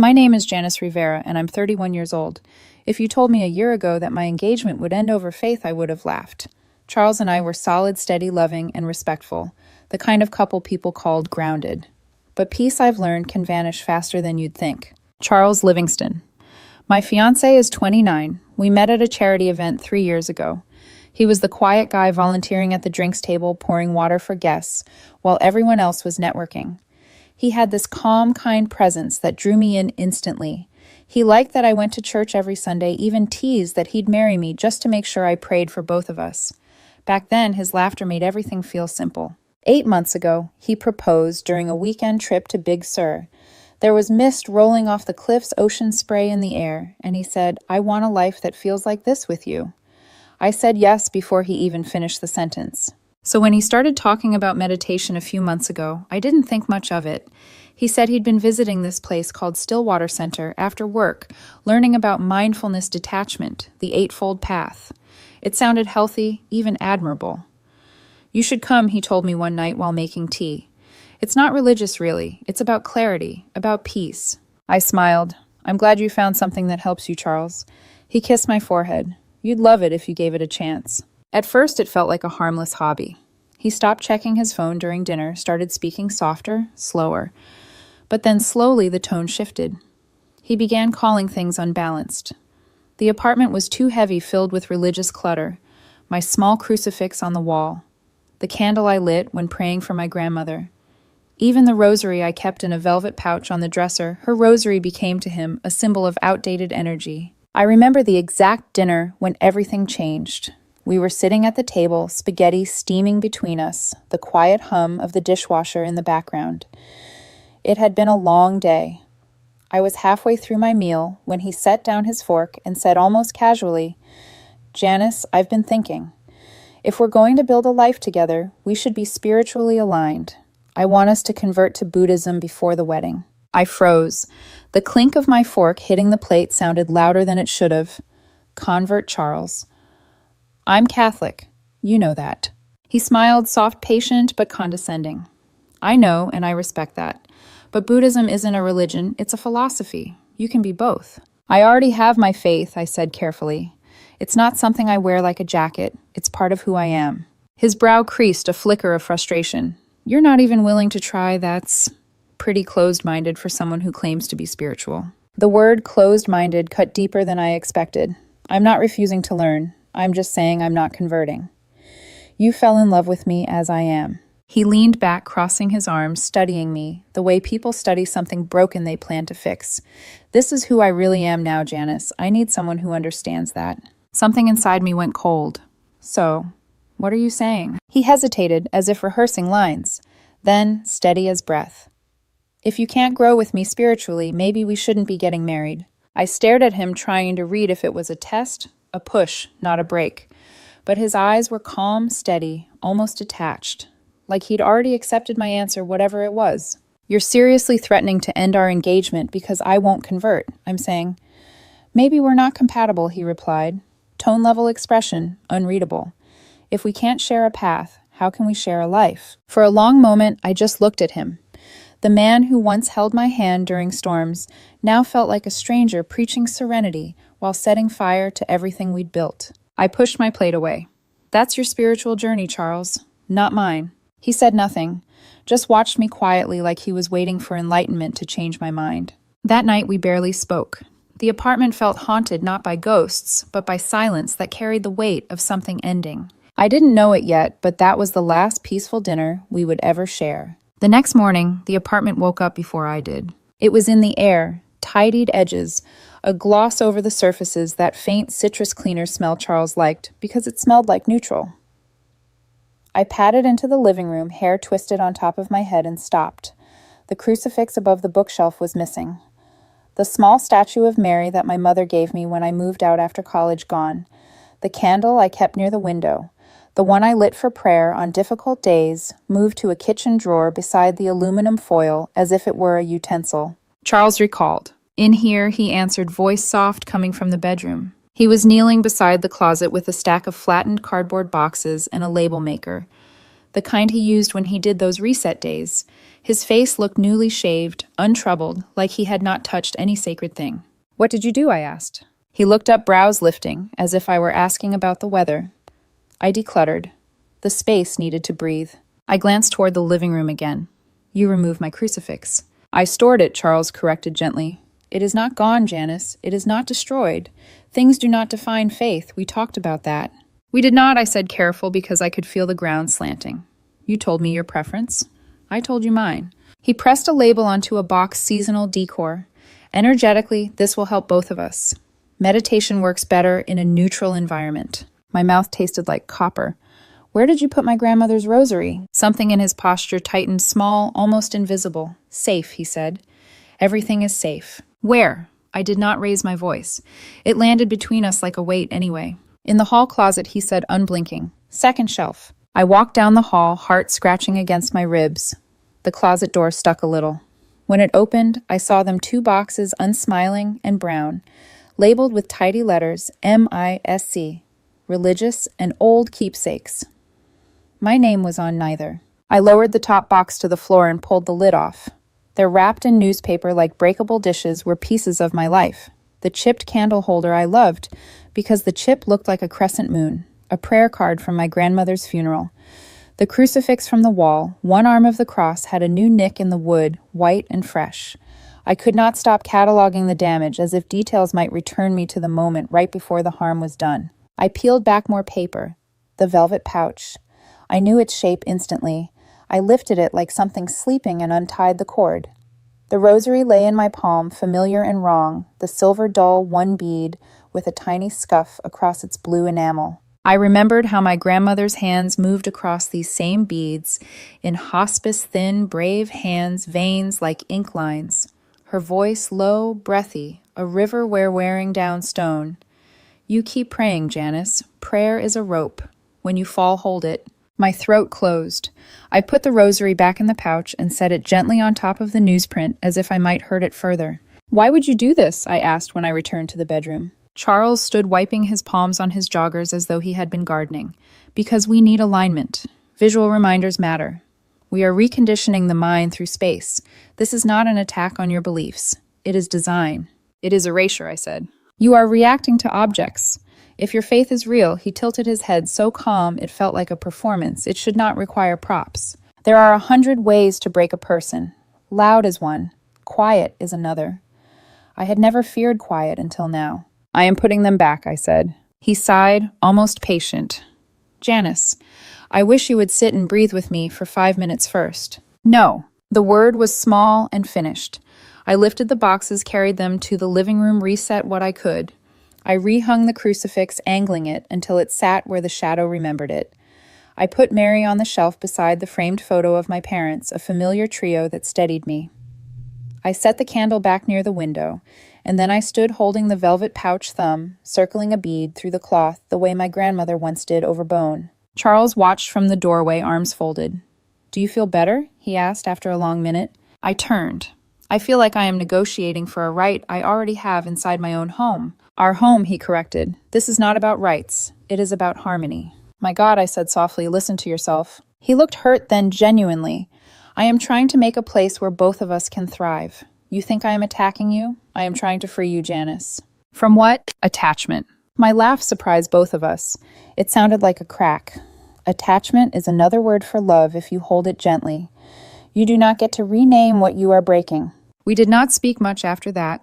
My name is Janice Rivera, and I'm 31 years old. If you told me a year ago that my engagement would end over faith, I would have laughed. Charles and I were solid, steady, loving, and respectful, the kind of couple people called grounded. But peace, I've learned, can vanish faster than you'd think. Charles Livingston. My fiancé is 29. We met at a charity event 3 years ago. He was the quiet guy volunteering at the drinks table, pouring water for guests, while everyone else was networking. He had this calm, kind presence that drew me in instantly. He liked that I went to church every Sunday, even teased that he'd marry me just to make sure I prayed for both of us. Back then, his laughter made everything feel simple. 8 months ago, he proposed during a weekend trip to Big Sur. There was mist rolling off the cliffs, ocean spray in the air, and he said, "I want a life that feels like this with you." I said yes before he even finished the sentence. So when he started talking about meditation a few months ago, I didn't think much of it. He said he'd been visiting this place called Stillwater Center after work, learning about mindfulness detachment, the Eightfold Path. It sounded healthy, even admirable. "You should come," he told me one night while making tea. "It's not religious, really. It's about clarity, about peace." I smiled. "I'm glad you found something that helps you, Charles." He kissed my forehead. "You'd love it if you gave it a chance." At first, it felt like a harmless hobby. He stopped checking his phone during dinner, started speaking softer, slower. But then slowly the tone shifted. He began calling things unbalanced. The apartment was too heavy, filled with religious clutter. My small crucifix on the wall. The candle I lit when praying for my grandmother. Even the rosary I kept in a velvet pouch on the dresser, her rosary became to him a symbol of outdated energy. I remember the exact dinner when everything changed. We were sitting at the table, spaghetti steaming between us, the quiet hum of the dishwasher in the background. It had been a long day. I was halfway through my meal when he set down his fork and said almost casually, "Janice, I've been thinking. If we're going to build a life together, we should be spiritually aligned. I want us to convert to Buddhism before the wedding." I froze. The clink of my fork hitting the plate sounded louder than it should have. Convert Charles. "I'm Catholic. You know that." He smiled, soft, patient, but condescending. "I know, and I respect that. But Buddhism isn't a religion, it's a philosophy. You can be both." "I already have my faith," I said carefully. "It's not something I wear like a jacket. It's part of who I am." His brow creased, a flicker of frustration. "You're not even willing to try? That's pretty closed-minded for someone who claims to be spiritual." The word closed-minded cut deeper than I expected. "I'm not refusing to learn. I'm just saying I'm not converting. You fell in love with me as I am." He leaned back, crossing his arms, studying me, the way people study something broken they plan to fix. "This is who I really am now, Janice. I need someone who understands that." Something inside me went cold. "So, what are you saying?" He hesitated, as if rehearsing lines. Then, steady as breath. "If you can't grow with me spiritually, maybe we shouldn't be getting married." I stared at him, trying to read if it was a test, a push, not a break. But his eyes were calm, steady, almost detached, like he'd already accepted my answer, whatever it was. "You're seriously threatening to end our engagement because I won't convert," I'm saying. "Maybe we're not compatible," he replied. Tone-level expression, unreadable. "If we can't share a path, how can we share a life?" For a long moment, I just looked at him. The man who once held my hand during storms now felt like a stranger preaching serenity while setting fire to everything we'd built. I pushed my plate away. "That's your spiritual journey, Charles, not mine." He said nothing, just watched me quietly like he was waiting for enlightenment to change my mind. That night we barely spoke. The apartment felt haunted not by ghosts, but by silence that carried the weight of something ending. I didn't know it yet, but that was the last peaceful dinner we would ever share. The next morning, the apartment woke up before I did. It was in the air, tidied edges, a gloss over the surfaces, that faint citrus cleaner smell Charles liked because it smelled like neutral. I padded into the living room, hair twisted on top of my head, and stopped. The crucifix above the bookshelf was missing. The small statue of Mary that my mother gave me when I moved out after college gone. The candle I kept near the window. The one I lit for prayer on difficult days moved to a kitchen drawer beside the aluminum foil as if it were a utensil. Charles recalled. "In here," he answered, voice soft, coming from the bedroom. He was kneeling beside the closet with a stack of flattened cardboard boxes and a label maker. the kind he used when he did those reset days. His face looked newly shaved, untroubled, like he had not touched any sacred thing. "What did you do?" I asked. He looked up, brows lifting, as if I were asking about the weather. I decluttered. The space needed to breathe. I glanced toward the living room again. "You removed my crucifix." "I stored it," Charles corrected gently. "It is not gone, Janice. It is not destroyed. Things do not define faith. We talked about that." "We did not," I said, careful because I could feel the ground slanting. "You told me your preference. I told you mine." He pressed a label onto a box, "Seasonal Decor." "Energetically, this will help both of us. Meditation works better in a neutral environment." My mouth tasted like copper. "Where did you put my grandmother's rosary?" Something in his posture tightened, small, almost invisible. "Safe," he said. "Everything is safe." "Where?" I did not raise my voice. It landed between us like a weight anyway. "In the hall closet," he said, unblinking. "Second shelf." I walked down the hall, heart scratching against my ribs. The closet door stuck a little. When it opened, I saw them 2 boxes, unsmiling and brown, labeled with tidy letters, MISC, religious and old keepsakes. My name was on neither. I lowered the top box to the floor and pulled the lid off. They're wrapped in newspaper like breakable dishes were pieces of my life. The chipped candle holder I loved because the chip looked like a crescent moon, a prayer card from my grandmother's funeral. The crucifix from the wall, one arm of the cross, had a new nick in the wood, white and fresh. I could not stop cataloging the damage, as if details might return me to the moment right before the harm was done. I peeled back more paper. The velvet pouch. I knew its shape instantly. I lifted it like something sleeping and untied the cord. The rosary lay in my palm, familiar and wrong, the silver dull one bead with a tiny scuff across its blue enamel. I remembered how my grandmother's hands moved across these same beads, in hospice thin, brave hands, veins like ink lines. Her voice low, breathy, a river wearing down stone. "You keep praying, Janice. Prayer is a rope. When you fall, hold it." My throat closed. I put the rosary back in the pouch and set it gently on top of the newsprint as if I might hurt it further. "Why would you do this?" I asked when I returned to the bedroom. Charles stood wiping his palms on his joggers as though he had been gardening. "Because we need alignment. Visual reminders matter. We are reconditioning the mind through space. This is not an attack on your beliefs. It is design." "It is erasure," I said. "You are reacting to objects. If your faith is real," he tilted his head so calm it felt like a performance. "It should not require props. There are 100 ways to break a person. Loud is one. Quiet is another." I had never feared quiet until now. "I am putting them back," I said. He sighed, almost patient. "Janice, I wish you would sit and breathe with me for 5 minutes first." "No." The word was small and finished. I lifted the boxes, carried them to the living room, reset what I could. I rehung the crucifix, angling it until it sat where the shadow remembered it. I put Mary on the shelf beside the framed photo of my parents, a familiar trio that steadied me. I set the candle back near the window, and then I stood holding the velvet pouch thumb, circling a bead through the cloth the way my grandmother once did over bone. Charles watched from the doorway, arms folded. "Do you feel better?" he asked after a long minute. I turned. "I feel like I am negotiating for a right I already have inside my own home." "Our home," he corrected. "This is not about rights. It is about harmony." "My God," I said softly, "listen to yourself." He looked hurt then, genuinely. "I am trying to make a place where both of us can thrive. You think I am attacking you? I am trying to free you, Janice." "From what?" "Attachment." My laugh surprised both of us. It sounded like a crack. "Attachment is another word for love if you hold it gently. You do not get to rename what you are breaking." We did not speak much after that.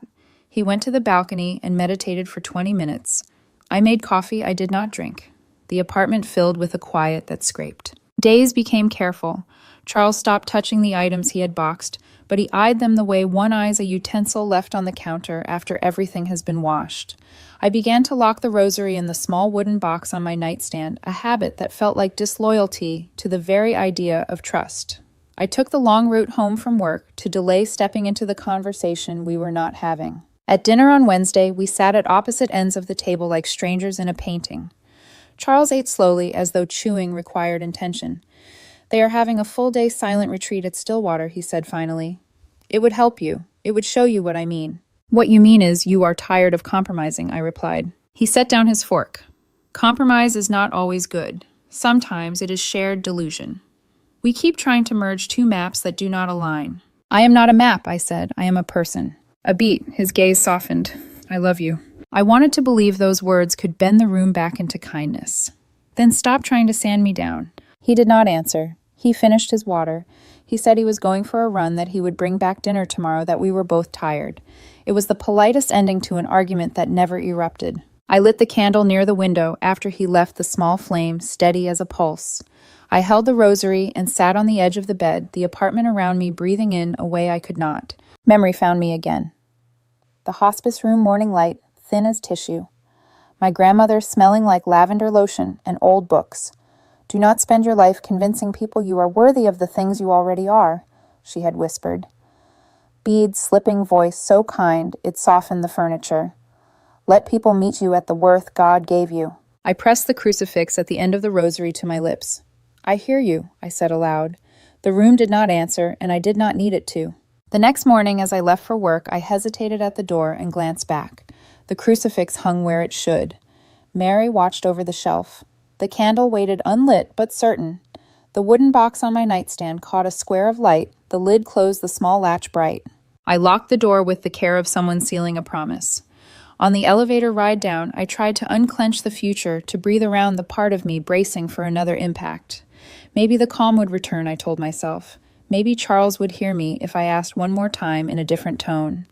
He went to the balcony and meditated for 20 minutes. I made coffee I did not drink. The apartment filled with a quiet that scraped. Days became careful. Charles stopped touching the items he had boxed, but he eyed them the way one eyes a utensil left on the counter after everything has been washed. I began to lock the rosary in the small wooden box on my nightstand, a habit that felt like disloyalty to the very idea of trust. I took the long route home from work to delay stepping into the conversation we were not having. At dinner on Wednesday, we sat at opposite ends of the table like strangers in a painting. Charles ate slowly, as though chewing required intention. "They are having a full-day silent retreat at Stillwater," he said finally. "It would help you. It would show you what I mean." "What you mean is you are tired of compromising," I replied. He set down his fork. "Compromise is not always good. Sometimes it is shared delusion. We keep trying to merge two maps that do not align. I am not a map, I said. I am a person. A beat, his gaze softened. I love you. I wanted to believe those words could bend the room back into kindness. Then stop trying to sand me down. He did not answer. He finished his water. He said he was going for a run, that he would bring back dinner tomorrow, that we were both tired. It was the politest ending to an argument that never erupted. I lit the candle near the window after he left, the small flame steady as a pulse. I held the rosary and sat on the edge of the bed, the apartment around me breathing in a way I could not. Memory found me again. The hospice room morning light, thin as tissue. My grandmother smelling like lavender lotion and old books. Do not spend your life convincing people you are worthy of the things you already are, she had whispered. Bede's slipping voice so kind it softened the furniture. Let people meet you at the worth God gave you. I pressed the crucifix at the end of the rosary to my lips. I hear you, I said aloud. The room did not answer, and I did not need it to. The next morning, as I left for work, I hesitated at the door and glanced back. The crucifix hung where it should. Mary watched over the shelf. The candle waited unlit but certain. The wooden box on my nightstand caught a square of light. The lid closed the small latch bright. I locked the door with the care of someone sealing a promise. On the elevator ride down, I tried to unclench the future, to breathe around the part of me bracing for another impact. Maybe the calm would return, I told myself. Maybe Charles would hear me if I asked one more time in a different tone.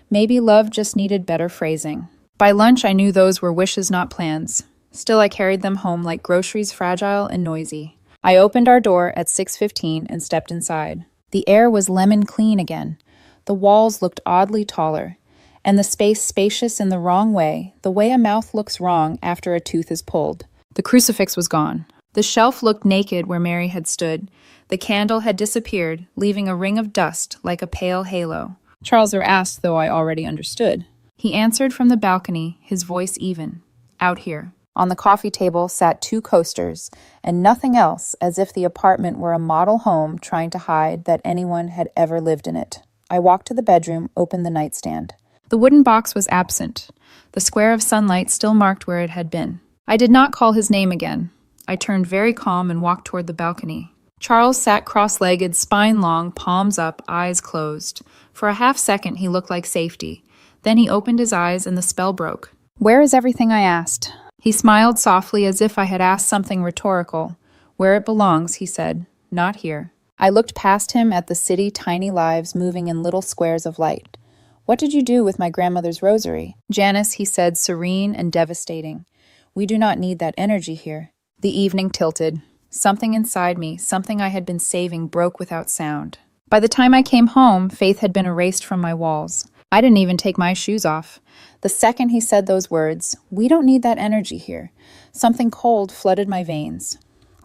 Maybe love just needed better phrasing. By lunch, I knew those were wishes, not plans. Still, I carried them home like groceries, fragile and noisy. I opened our door at 6:15 and stepped inside. The air was lemon clean again. The walls looked oddly taller, and the space spacious in the wrong way, the way a mouth looks wrong after a tooth is pulled. The crucifix was gone. The shelf looked naked where Mary had stood. The candle had disappeared, leaving a ring of dust like a pale halo. Charles asked, though I already understood. He answered from the balcony, his voice even. Out here. On the coffee table sat 2 coasters, and nothing else, as if the apartment were a model home trying to hide that anyone had ever lived in it. I walked to the bedroom, opened the nightstand. The wooden box was absent. The square of sunlight still marked where it had been. I did not call his name again. I turned very calm and walked toward the balcony. Charles sat cross-legged, spine long, palms up, eyes closed. For a half-second he looked like safety. Then he opened his eyes and the spell broke. "Where is everything?" I asked. He smiled softly as if I had asked something rhetorical. "Where it belongs," he said. "Not here." I looked past him at the city, tiny lives moving in little squares of light. "What did you do with my grandmother's rosary?" "Janice," he said, serene and devastating. "We do not need that energy here." The evening tilted. Something inside me, something I had been saving, broke without sound. By the time I came home, faith had been erased from my walls. I didn't even take my shoes off. The second he said those words, "We don't need that energy here," something cold flooded my veins.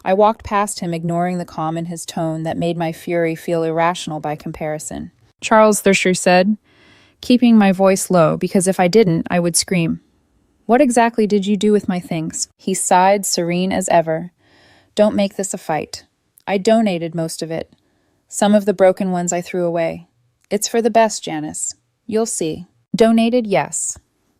I walked past him, ignoring the calm in his tone that made my fury feel irrational by comparison. "Charles," Thirscher said, keeping my voice low, because if I didn't, I would scream. "What exactly did you do with my things?" He sighed, serene as ever. "Don't make this a fight. I donated most of it. Some of the broken ones I threw away. It's for the best, Janice. You'll see." Donated, yes.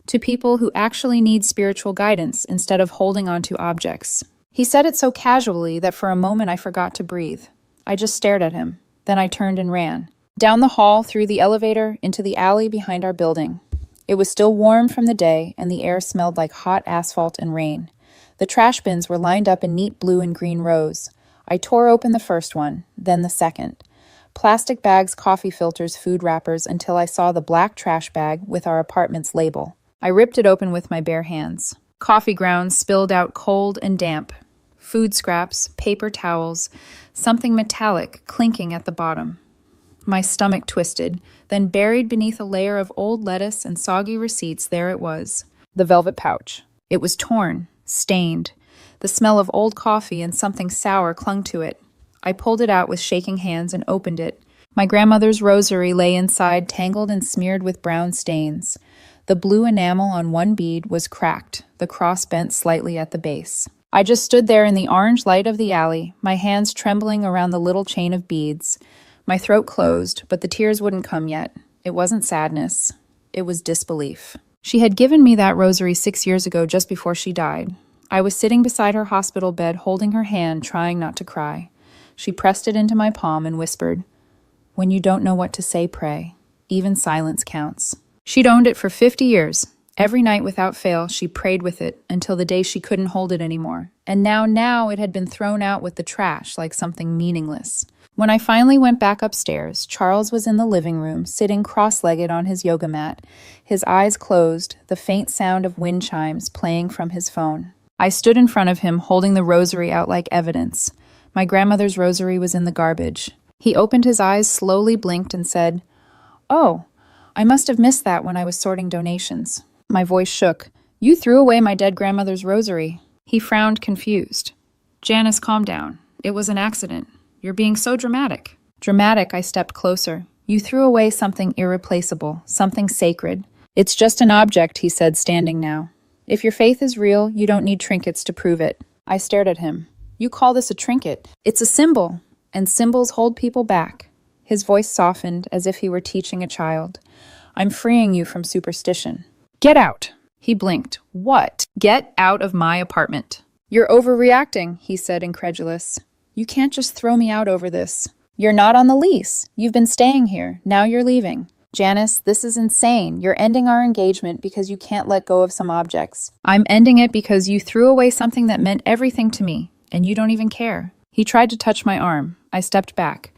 To people who actually need spiritual guidance instead of holding on to objects. He said it so casually that for a moment I forgot to breathe. I just stared at him. Then I turned and ran. Down the hall, through the elevator, into the alley behind our building. It was still warm from the day, and the air smelled like hot asphalt and rain. The trash bins were lined up in neat blue and green rows. I tore open the first one, then the second. Plastic bags, coffee filters, food wrappers, until I saw the black trash bag with our apartment's label. I ripped it open with my bare hands. Coffee grounds spilled out cold and damp. Food scraps, paper towels, something metallic clinking at the bottom. My stomach twisted. Then buried beneath a layer of old lettuce and soggy receipts, there it was. The velvet pouch. It was torn, stained. The smell of old coffee and something sour clung to it. I pulled it out with shaking hands and opened it. My grandmother's rosary lay inside, tangled and smeared with brown stains. The blue enamel on one bead was cracked, the cross bent slightly at the base. I just stood there in the orange light of the alley, my hands trembling around the little chain of beads. My throat closed, but the tears wouldn't come yet. It wasn't sadness. It was disbelief. She had given me that rosary 6 years ago, just before she died. I was sitting beside her hospital bed, holding her hand, trying not to cry. She pressed it into my palm and whispered, "When you don't know what to say, pray. Even silence counts." She'd owned it for 50 years. Every night without fail, she prayed with it until the day she couldn't hold it anymore. And now it had been thrown out with the trash like something meaningless. When I finally went back upstairs, Charles was in the living room, sitting cross-legged on his yoga mat, his eyes closed, the faint sound of wind chimes playing from his phone. I stood in front of him, holding the rosary out like evidence. My grandmother's rosary was in the garbage. He opened his eyes, slowly blinked, and said, "Oh, I must have missed that when I was sorting donations." My voice shook. "You threw away my dead grandmother's rosary." He frowned, confused. "Janice, calm down. It was an accident. You're being so dramatic." Dramatic, I stepped closer. "You threw away something irreplaceable, something sacred." "It's just an object," he said, standing now. "If your faith is real, you don't need trinkets to prove it." I stared at him. "You call this a trinket? It's a symbol, and symbols hold people back." His voice softened as if he were teaching a child. "I'm freeing you from superstition." "Get out!" He blinked. "What?" "Get out of my apartment." "You're overreacting," he said, incredulous. "You can't just throw me out over this. You're not on the lease. You've been staying here. Now you're leaving." "Janice, this is insane. You're ending our engagement because you can't let go of some objects." "I'm ending it because you threw away something that meant everything to me, and you don't even care." He tried to touch my arm. I stepped back.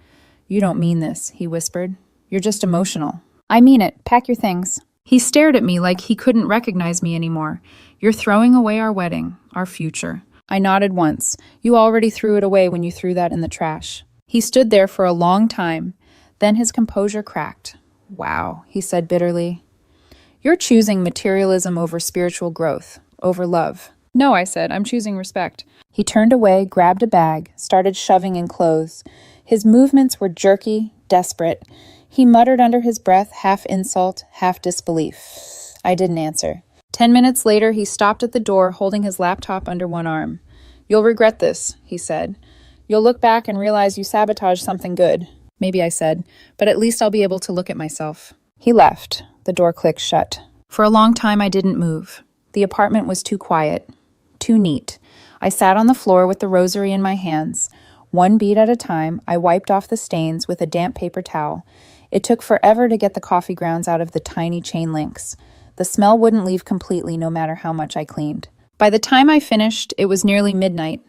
"You don't mean this," he whispered. "You're just emotional." "I mean it. Pack your things." He stared at me like he couldn't recognize me anymore. "You're throwing away our wedding, our future." I nodded once. "You already threw it away when you threw that in the trash." He stood there for a long time. Then his composure cracked. "Wow," he said bitterly. "You're choosing materialism over spiritual growth, over love." "No," I said, "I'm choosing respect." He turned away, grabbed a bag, started shoving in clothes. His movements were jerky, desperate. He muttered under his breath, half insult, half disbelief. I didn't answer. 10 minutes later, he stopped at the door, holding his laptop under one arm. "You'll regret this," he said. "You'll look back and realize you sabotaged something good." "Maybe," I said, "but at least I'll be able to look at myself." He left. The door clicked shut. For a long time, I didn't move. The apartment was too quiet, too neat. I sat on the floor with the rosary in my hands. One bead at a time, I wiped off the stains with a damp paper towel. It took forever to get the coffee grounds out of the tiny chain links. The smell wouldn't leave completely no matter how much I cleaned. By the time I finished, it was nearly midnight.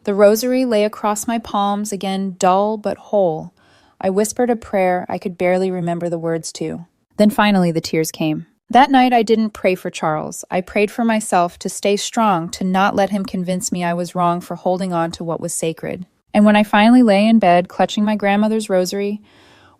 The rosary lay across my palms, again dull but whole. I whispered a prayer I could barely remember the words to. Then finally the tears came. That night I didn't pray for Charles. I prayed for myself to stay strong, to not let him convince me I was wrong for holding on to what was sacred. And when I finally lay in bed, clutching my grandmother's rosary,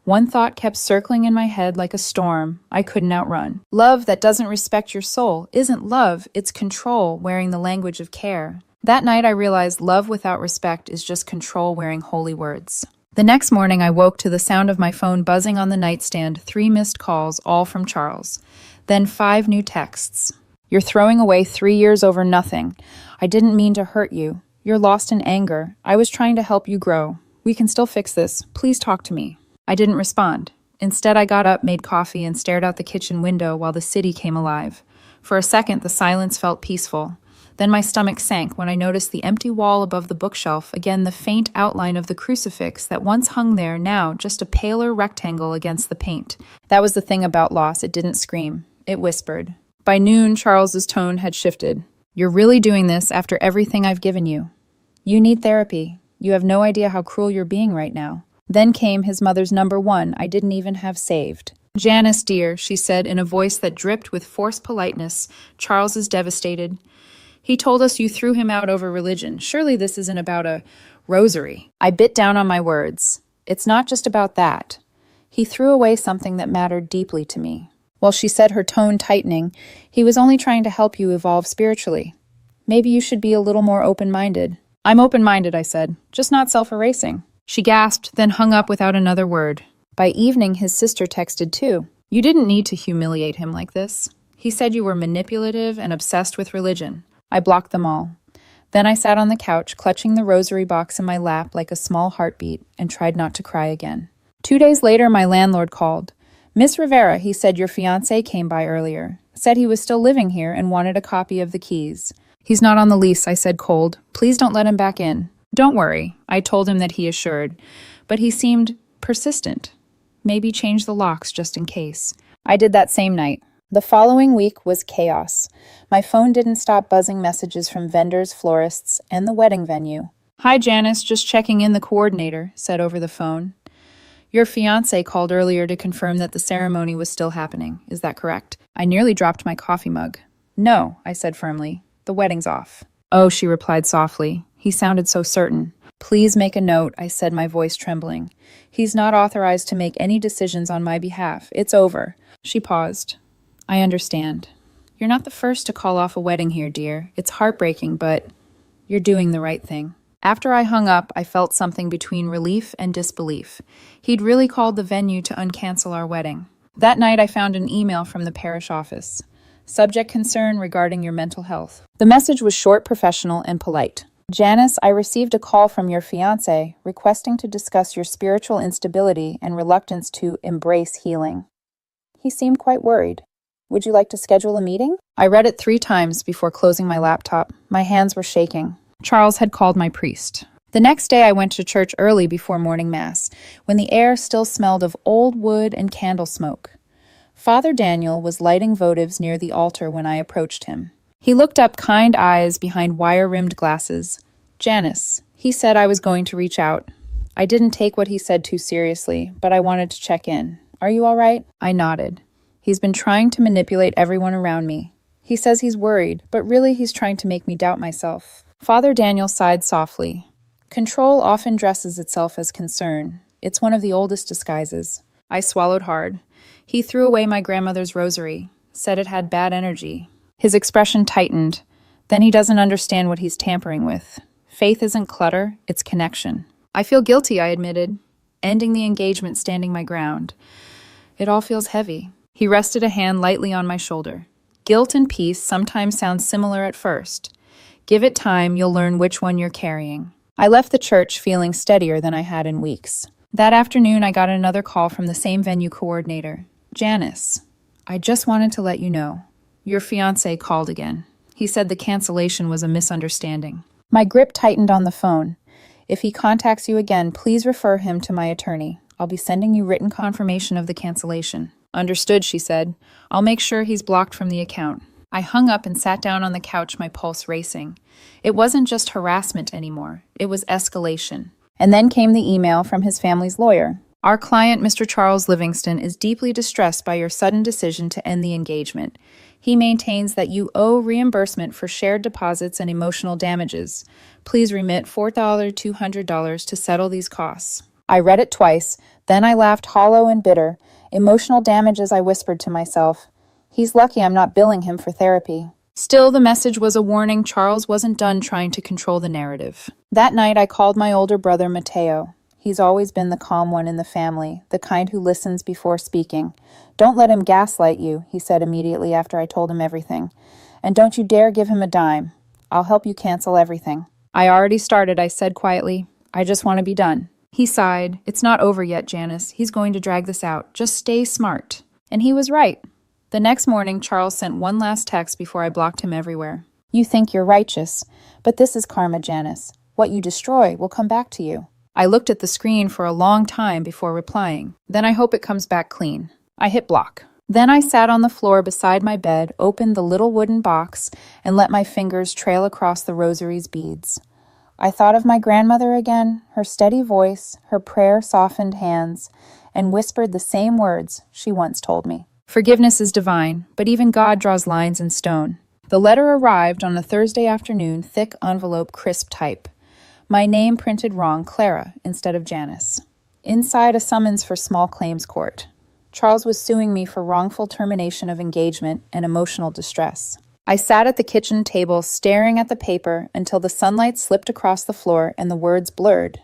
one thought kept circling in my head like a storm I couldn't outrun. Love that doesn't respect your soul isn't love, it's control wearing the language of care. That night I realized love without respect is just control wearing holy words. The next morning I woke to the sound of my phone buzzing on the nightstand, 3 missed calls, all from Charles. Then 5 new texts. "You're throwing away 3 years over nothing. I didn't mean to hurt you. You're lost in anger. I was trying to help you grow. We can still fix this. Please talk to me." I didn't respond. Instead, I got up, made coffee, and stared out the kitchen window while the city came alive. For a second, the silence felt peaceful. Then my stomach sank when I noticed the empty wall above the bookshelf, again the faint outline of the crucifix that once hung there, now just a paler rectangle against the paint. That was the thing about loss, it didn't scream. It whispered. By noon, Charles's tone had shifted. "You're really doing this after everything I've given you. You need therapy. You have no idea how cruel you're being right now." Then came his mother's number 1 I didn't even have saved. "Janice, dear," she said in a voice that dripped with forced politeness, "Charles is devastated. He told us you threw him out over religion. Surely this isn't about a rosary." I bit down on my words. "It's not just about that. He threw away something that mattered deeply to me." While she said, her tone tightening, "He was only trying to help you evolve spiritually. Maybe you should be a little more open-minded." "I'm open-minded," I said, "just not self-erasing." She gasped, then hung up without another word. By evening, his sister texted too. "You didn't need to humiliate him like this. He said you were manipulative and obsessed with religion." I blocked them all. Then I sat on the couch, clutching the rosary box in my lap like a small heartbeat, and tried not to cry again. 2 days later, my landlord called. "Miss Rivera," he said, "your fiancé came by earlier. Said he was still living here and wanted a copy of the keys." "He's not on the lease," I said cold. "Please don't let him back in." Don't worry, I told him that he assured, but he seemed persistent. Maybe change the locks just in case. I did that same night. The following week was chaos. My phone didn't stop buzzing messages from vendors, florists, and the wedding venue. Hi, Janice, just checking in, the coordinator said over the phone. Your fiancé called earlier to confirm that the ceremony was still happening. Is that correct? I nearly dropped my coffee mug. No, I said firmly. The wedding's off. Oh, she replied softly. He sounded so certain. Please make a note, I said, my voice trembling. He's not authorized to make any decisions on my behalf. It's over. She paused. I understand. You're not the first to call off a wedding here, dear. It's heartbreaking, but you're doing the right thing. After I hung up, I felt something between relief and disbelief. He'd really called the venue to uncancel our wedding. That night, I found an email from the parish office. Subject concern regarding your mental health. The message was short, professional, and polite. Janice, I received a call from your fiancé requesting to discuss your spiritual instability and reluctance to embrace healing. He seemed quite worried. Would you like to schedule a meeting? I read it 3 times before closing my laptop. My hands were shaking. Charles had called my priest. The next day I went to church early before morning mass, when the air still smelled of old wood and candle smoke. Father Daniel was lighting votives near the altar when I approached him. He looked up, kind eyes behind wire-rimmed glasses. Janice, he said I was going to reach out. I didn't take what he said too seriously, but I wanted to check in. Are you all right? I nodded. He's been trying to manipulate everyone around me. He says he's worried, but really he's trying to make me doubt myself. Father Daniel sighed softly. Control often dresses itself as concern. It's one of the oldest disguises. I swallowed hard. He threw away my grandmother's rosary, said it had bad energy. His expression tightened. Then he doesn't understand what he's tampering with. Faith isn't clutter, it's connection. I feel guilty, I admitted, ending the engagement standing my ground. It all feels heavy. He rested a hand lightly on my shoulder. Guilt and peace sometimes sound similar at first. Give it time, you'll learn which one you're carrying. I left the church feeling steadier than I had in weeks. That afternoon, I got another call from the same venue coordinator. Janice, I just wanted to let you know. Your fiancé called again. He said the cancellation was a misunderstanding. My grip tightened on the phone. If he contacts you again, please refer him to my attorney. I'll be sending you written confirmation of the cancellation. Understood, she said. I'll make sure he's blocked from the account. I hung up and sat down on the couch, my pulse racing. It wasn't just harassment anymore. It was escalation. And then came the email from his family's lawyer. Our client, Mr. Charles Livingston, is deeply distressed by your sudden decision to end the engagement. He maintains that you owe reimbursement for shared deposits and emotional damages. Please remit $4,200 to settle these costs. I read it twice. Then I laughed hollow and bitter. Emotional damages, I whispered to myself. He's lucky I'm not billing him for therapy. Still, the message was a warning. Charles wasn't done trying to control the narrative. That night, I called my older brother, Matteo. He's always been the calm one in the family, the kind who listens before speaking. Don't let him gaslight you, he said immediately after I told him everything. And don't you dare give him a dime. I'll help you cancel everything. I already started, I said quietly. I just want to be done. He sighed. It's not over yet, Janice. He's going to drag this out. Just stay smart. And he was right. The next morning, Charles sent one last text before I blocked him everywhere. You think you're righteous, but this is karma, Janice. What you destroy will come back to you. I looked at the screen for a long time before replying. Then I hope it comes back clean. I hit block. Then I sat on the floor beside my bed, opened the little wooden box, and let my fingers trail across the rosary's beads. I thought of my grandmother again, her steady voice, her prayer-softened hands, and whispered the same words she once told me. Forgiveness is divine, but even God draws lines in stone. The letter arrived on a Thursday afternoon, thick envelope, crisp type. My name printed wrong, Clara, instead of Janice. Inside, a summons for small claims court. Charles was suing me for wrongful termination of engagement and emotional distress. I sat at the kitchen table, staring at the paper until the sunlight slipped across the floor and the words blurred.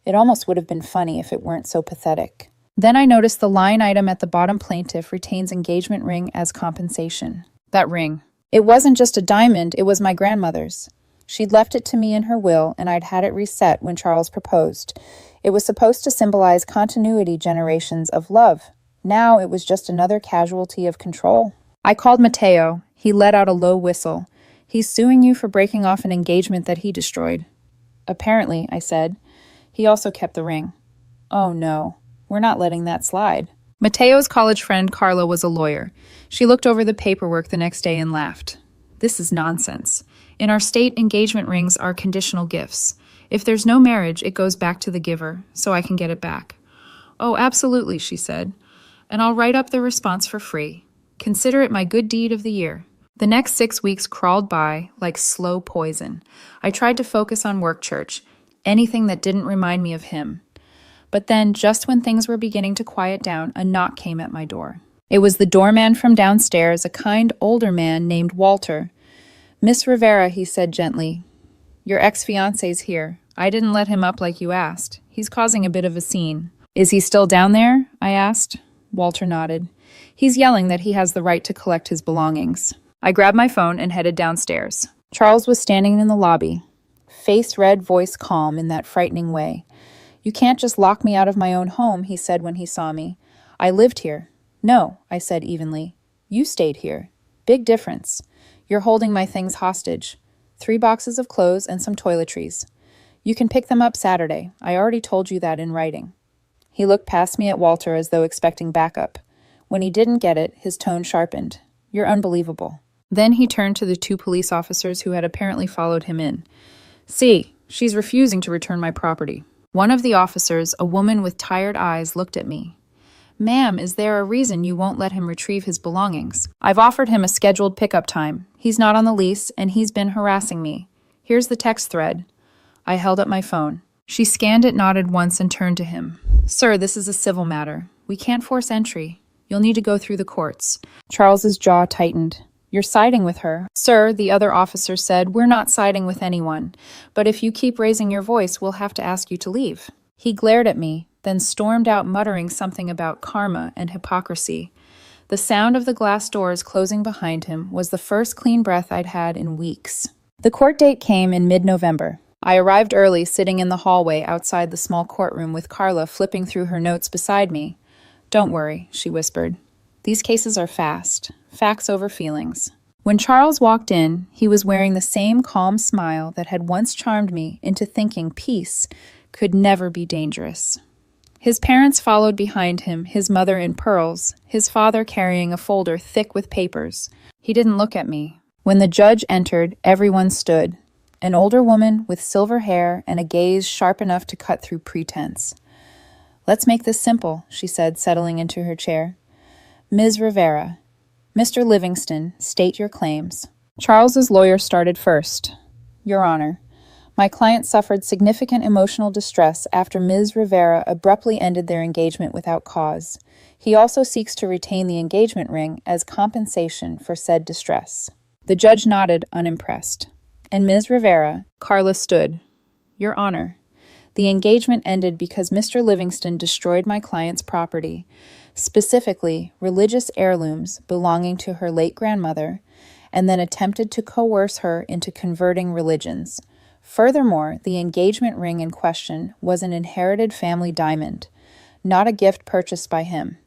It almost would have been funny if it weren't so pathetic. Then I noticed the line item at the bottom: plaintiff retains engagement ring as compensation. That ring. It wasn't just a diamond, it was my grandmother's. She'd left it to me in her will, and I'd had it reset when Charles proposed. It was supposed to symbolize continuity, generations of love. Now it was just another casualty of control. I called Matteo. He let out a low whistle. He's suing you for breaking off an engagement that he destroyed. Apparently, I said. He also kept the ring. Oh no, we're not letting that slide. Mateo's college friend Carla was a lawyer. She looked over the paperwork the next day and laughed. This is nonsense. In our state, engagement rings are conditional gifts. If there's no marriage, it goes back to the giver, so I can get it back. Oh, absolutely, she said. And I'll write up the response for free. Consider it my good deed of the year. The next 6 weeks crawled by like slow poison. I tried to focus on work church, anything that didn't remind me of him. But then, just when things were beginning to quiet down, a knock came at my door. It was the doorman from downstairs, a kind older man named Walter. Miss Rivera, he said gently, your ex-fiancé's here. I didn't let him up like you asked. He's causing a bit of a scene. Is he still down there? I asked. Walter nodded. He's yelling that he has the right to collect his belongings. I grabbed my phone and headed downstairs. Charles was standing in the lobby, face red, voice calm in that frightening way. You can't just lock me out of my own home, he said when he saw me. I lived here. No, I said evenly. You stayed here. Big difference. You're holding my things hostage. 3 boxes of clothes and some toiletries. You can pick them up Saturday. I already told you that in writing. He looked past me at Walter as though expecting backup. When he didn't get it, his tone sharpened. You're unbelievable. Then he turned to the 2 police officers who had apparently followed him in. See, she's refusing to return my property. One of the officers, a woman with tired eyes, looked at me. Ma'am, is there a reason you won't let him retrieve his belongings? I've offered him a scheduled pickup time. He's not on the lease, and he's been harassing me. Here's the text thread. I held up my phone. She scanned it, nodded once, and turned to him. Sir, this is a civil matter. We can't force entry. You'll need to go through the courts. Charles's jaw tightened. You're siding with her. Sir, the other officer said, we're not siding with anyone. But if you keep raising your voice, we'll have to ask you to leave. He glared at me, then stormed out muttering something about karma and hypocrisy. The sound of the glass doors closing behind him was the first clean breath I'd had in weeks. The court date came in mid-November. I arrived early, sitting in the hallway outside the small courtroom with Carla flipping through her notes beside me. Don't worry, she whispered. These cases are fast. Facts over feelings. When Charles walked in, he was wearing the same calm smile that had once charmed me into thinking peace could never be dangerous. His parents followed behind him, his mother in pearls, his father carrying a folder thick with papers. He didn't look at me. When the judge entered, everyone stood. An older woman with silver hair and a gaze sharp enough to cut through pretense. Let's make this simple, she said, settling into her chair. Ms. Rivera, Mr. Livingston, state your claims. Charles's lawyer started first. Your Honor, my client suffered significant emotional distress after Ms. Rivera abruptly ended their engagement without cause. He also seeks to retain the engagement ring as compensation for said distress. The judge nodded, unimpressed. And Ms. Rivera, Carla stood. Your Honor, the engagement ended because Mr. Livingston destroyed my client's property, specifically religious heirlooms belonging to her late grandmother, and then attempted to coerce her into converting religions. Furthermore, the engagement ring in question was an inherited family diamond, not a gift purchased by him.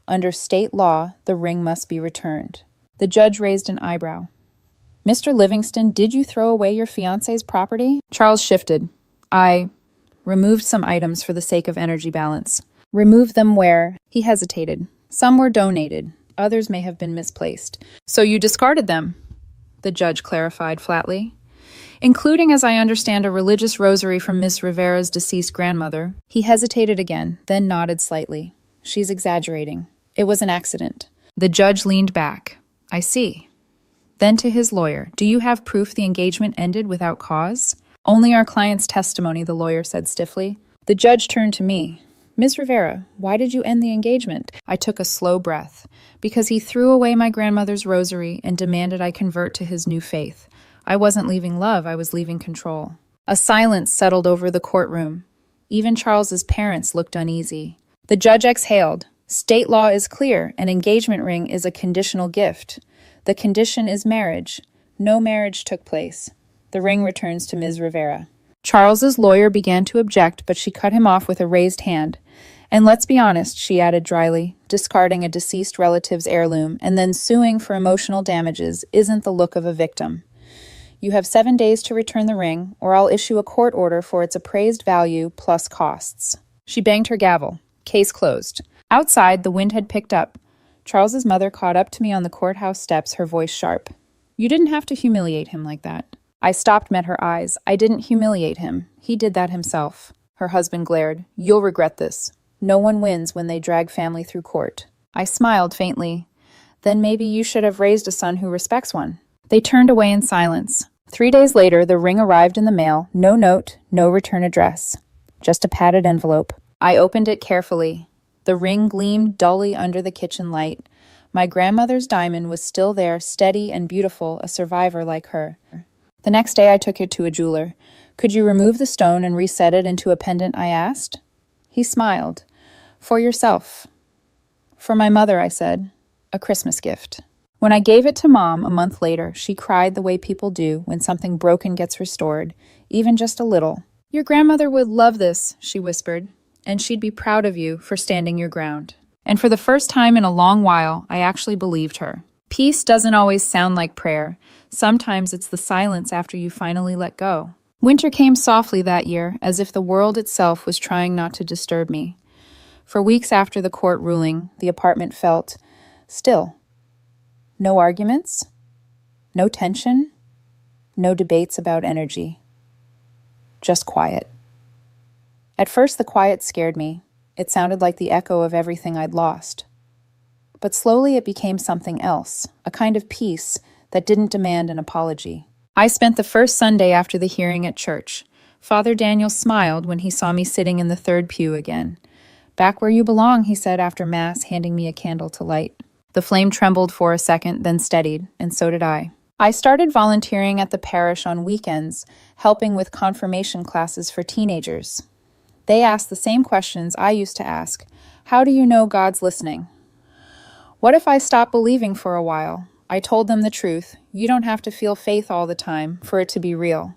Under state law, the ring must be returned. The judge raised an eyebrow. Mr. Livingston, did you throw away your fiancé's property? Charles shifted. I removed some items for the sake of energy balance. Removed them where? He hesitated. Some were donated. Others may have been misplaced. So you discarded them? The judge clarified flatly. Including, as I understand, a religious rosary from Miss Rivera's deceased grandmother. He hesitated again, then nodded slightly. She's exaggerating. It was an accident. The judge leaned back. I see. Then to his lawyer, do you have proof the engagement ended without cause? Only our client's testimony, the lawyer said stiffly. The judge turned to me. Ms. Rivera, why did you end the engagement? I took a slow breath. Because he threw away my grandmother's rosary and demanded I convert to his new faith. I wasn't leaving love, I was leaving control. A silence settled over the courtroom. Even Charles's parents looked uneasy. The judge exhaled. State law is clear. An engagement ring is a conditional gift. The condition is marriage. No marriage took place. The ring returns to Ms. Rivera. Charles's lawyer began to object, but she cut him off with a raised hand. And let's be honest, she added dryly, discarding a deceased relative's heirloom and then suing for emotional damages isn't the look of a victim. You have 7 days to return the ring, or I'll issue a court order for its appraised value plus costs." She banged her gavel. Case closed. Outside, the wind had picked up. Charles's mother caught up to me on the courthouse steps, her voice sharp. "You didn't have to humiliate him like that." I stopped, met her eyes. "I didn't humiliate him. He did that himself." Her husband glared. "You'll regret this. No one wins when they drag family through court." I smiled faintly. "Then maybe you should have raised a son who respects one." They turned away in silence. 3 days later, the ring arrived in the mail. No note, no return address. Just a padded envelope. I opened it carefully. The ring gleamed dully under the kitchen light. My grandmother's diamond was still there, steady and beautiful, a survivor like her. The next day I took it to a jeweler. "Could you remove the stone and reset it into a pendant?" I asked. He smiled. "For yourself." "For my mother," I said. "A Christmas gift." When I gave it to Mom a month later, she cried the way people do when something broken gets restored, even just a little. "Your grandmother would love this," she whispered, "and she'd be proud of you for standing your ground." And for the first time in a long while, I actually believed her. Peace doesn't always sound like prayer. Sometimes it's the silence after you finally let go. Winter came softly that year, as if the world itself was trying not to disturb me. For weeks after the court ruling, the apartment felt still. No arguments, no tension, no debates about energy. Just quiet. At first, the quiet scared me. It sounded like the echo of everything I'd lost. But slowly it became something else, a kind of peace that didn't demand an apology. I spent the first Sunday after the hearing at church. Father Daniel smiled when he saw me sitting in the third pew again. "Back where you belong," he said after Mass, handing me a candle to light. The flame trembled for a second, then steadied, and so did I. I started volunteering at the parish on weekends, helping with confirmation classes for teenagers. They asked the same questions I used to ask. How do you know God's listening? What if I stop believing for a while? I told them the truth. You don't have to feel faith all the time for it to be real.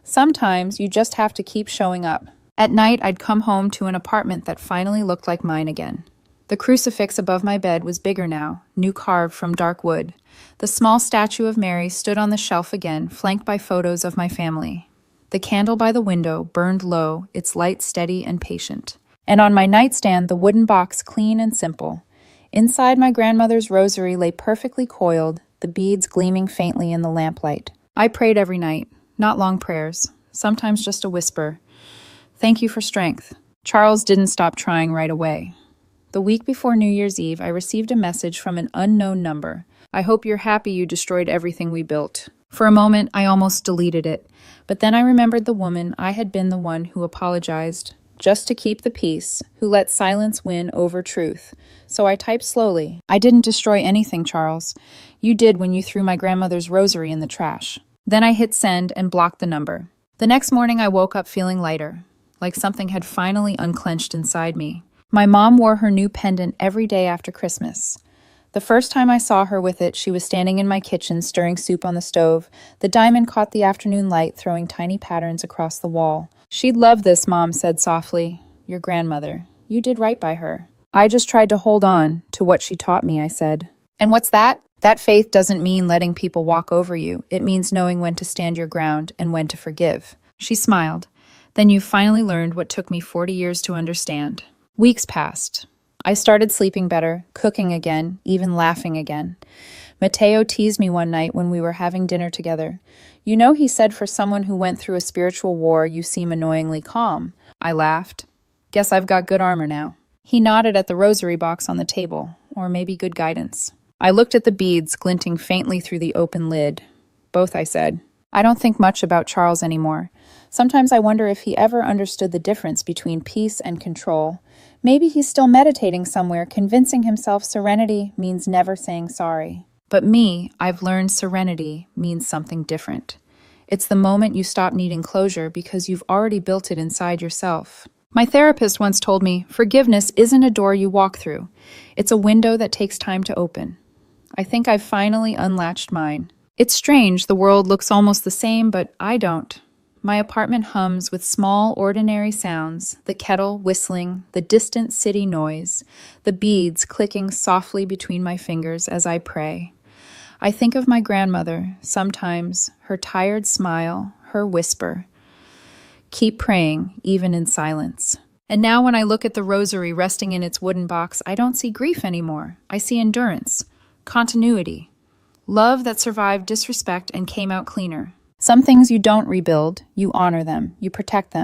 Sometimes you just have to keep showing up. At night, I'd come home to an apartment that finally looked like mine again. The crucifix above my bed was bigger now, new carved from dark wood. The small statue of Mary stood on the shelf again, flanked by photos of my family. The candle by the window burned low, its light steady and patient. And on my nightstand, the wooden box clean and simple. Inside, my grandmother's rosary lay perfectly coiled, the beads gleaming faintly in the lamplight. I prayed every night, not long prayers, sometimes just a whisper. "Thank you for strength." Charles didn't stop trying right away. The week before New Year's Eve, I received a message from an unknown number. "I hope you're happy you destroyed everything we built." For a moment, I almost deleted it, but then I remembered the woman I had been the one who apologized, just to keep the peace, who let silence win over truth. So I typed slowly. "I didn't destroy anything, Charles. You did when you threw my grandmother's rosary in the trash." Then I hit send and blocked the number. The next morning, I woke up feeling lighter, like something had finally unclenched inside me. My mom wore her new pendant every day after Christmas. The first time I saw her with it, she was standing in my kitchen stirring soup on the stove. The diamond caught the afternoon light, throwing tiny patterns across the wall. "She'd love this," Mom said softly. "Your grandmother. You did right by her." "I just tried to hold on to what she taught me," I said. "And what's that?" "That faith doesn't mean letting people walk over you. It means knowing when to stand your ground and when to forgive." She smiled. "Then you finally learned what took me 40 years to understand." Weeks passed. I started sleeping better, cooking again, even laughing again. Mateo teased me one night when we were having dinner together. "You know, he said for someone who went through a spiritual war, you seem annoyingly calm." I laughed. "Guess I've got good armor now." He nodded at the rosary box on the table, or maybe good guidance. I looked at the beads glinting faintly through the open lid. "Both," I said. I don't think much about Charles anymore. Sometimes I wonder if he ever understood the difference between peace and control. Maybe he's still meditating somewhere, convincing himself serenity means never saying sorry. But me, I've learned serenity means something different. It's the moment you stop needing closure because you've already built it inside yourself. My therapist once told me, forgiveness isn't a door you walk through. It's a window that takes time to open. I think I've finally unlatched mine. It's strange, the world looks almost the same, but I don't. My apartment hums with small, ordinary sounds, the kettle whistling, the distant city noise, the beads clicking softly between my fingers as I pray. I think of my grandmother, sometimes, her tired smile, her whisper. Keep praying, even in silence. And now when I look at the rosary resting in its wooden box, I don't see grief anymore. I see endurance, continuity, love that survived disrespect and came out cleaner. Some things you don't rebuild, you honor them, you protect them.